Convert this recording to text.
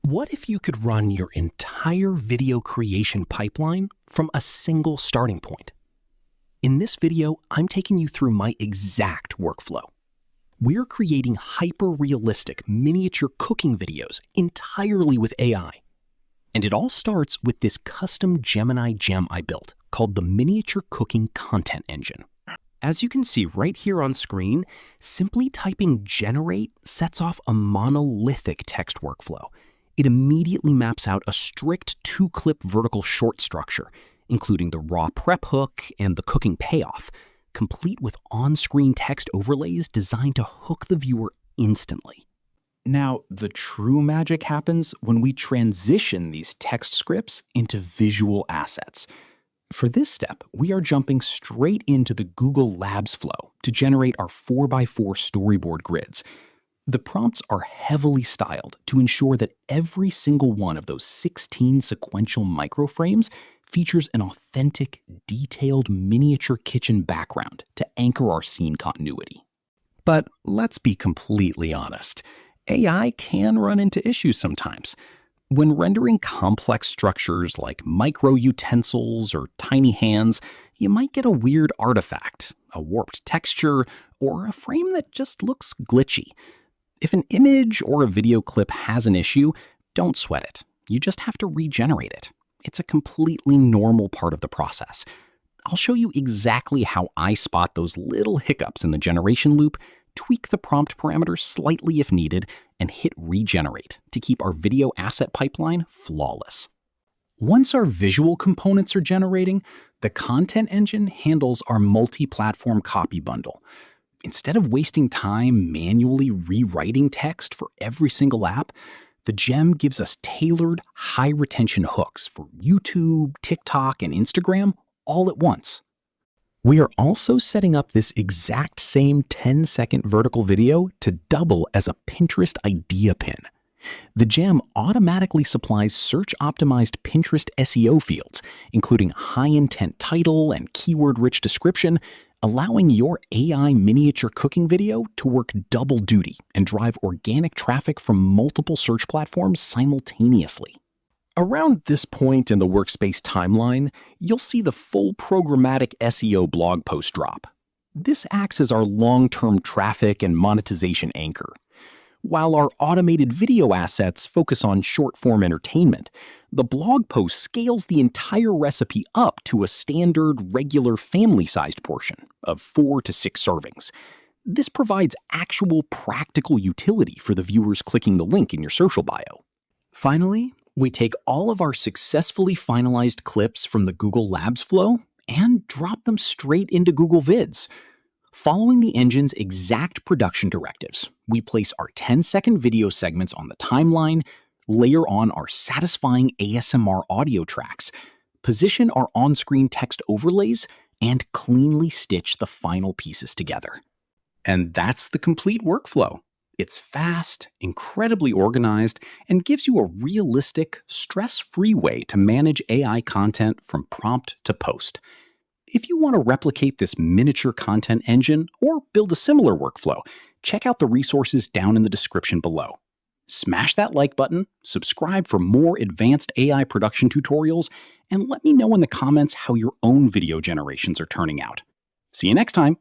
What if you could run your entire video creation pipeline from a single starting point? In this video, I'm taking you through my exact workflow. We're creating hyper-realistic miniature cooking videos entirely with AI. And it all starts with this custom Gemini gem I built called the Miniature Cooking Content Engine. As you can see right here on screen, simply typing generate sets off a monolithic text workflow. It immediately maps out a strict 2-clip vertical short structure, including the raw prep hook and the cooking payoff, complete with on-screen text overlays designed to hook the viewer instantly. Now, the true magic happens when we transition these text scripts into visual assets. For this step, we are jumping straight into the Google Labs flow to generate our 4x4 storyboard grids. The prompts are heavily styled to ensure that every single one of those 16 sequential microframes features an authentic, detailed miniature kitchen background to anchor our scene continuity. But let's be completely honest, AI can run into issues sometimes. When rendering complex structures like micro-utensils or tiny hands, you might get a weird artifact, a warped texture, or a frame that just looks glitchy. If an image or a video clip has an issue, don't sweat it. You just have to regenerate it. It's a completely normal part of the process. I'll show you exactly how I spot those little hiccups in the generation loop, tweak the prompt parameters slightly if needed, and hit regenerate to keep our video asset pipeline flawless. Once our visual components are generating, the content engine handles our multi-platform copy bundle. Instead of wasting time manually rewriting text for every single app, the gem gives us tailored, high-retention hooks for YouTube, TikTok, and Instagram all at once. We are also setting up this exact same 10-second vertical video to double as a Pinterest idea pin. The gem automatically supplies search-optimized Pinterest SEO fields, including high-intent title and keyword-rich description, allowing your AI miniature cooking video to work double duty and drive organic traffic from multiple search platforms simultaneously. Around this point in the workspace timeline, you'll see the full Programmatic SEO blog post drop. This acts as our long-term traffic and monetization anchor. While our automated video assets focus on short-form entertainment, the blog post scales the entire recipe up to a standard, regular family-sized portion of 4 to 6 servings. This provides actual practical utility for the viewers clicking the link in your social bio. Finally, we take all of our successfully finalized clips from the Google Labs flow and drop them straight into Google Vids. Following the engine's exact production directives, we place our 10-second video segments on the timeline, layer on our satisfying ASMR audio tracks, position our on-screen text overlays, and cleanly stitch the final pieces together. And that's the complete workflow. It's fast, incredibly organized, and gives you a realistic, stress-free way to manage AI content from prompt to post. If you want to replicate this miniature content engine or build a similar workflow, check out the resources down in the description below. Smash that like button, subscribe for more advanced AI production tutorials, and let me know in the comments how your own video generations are turning out. See you next time!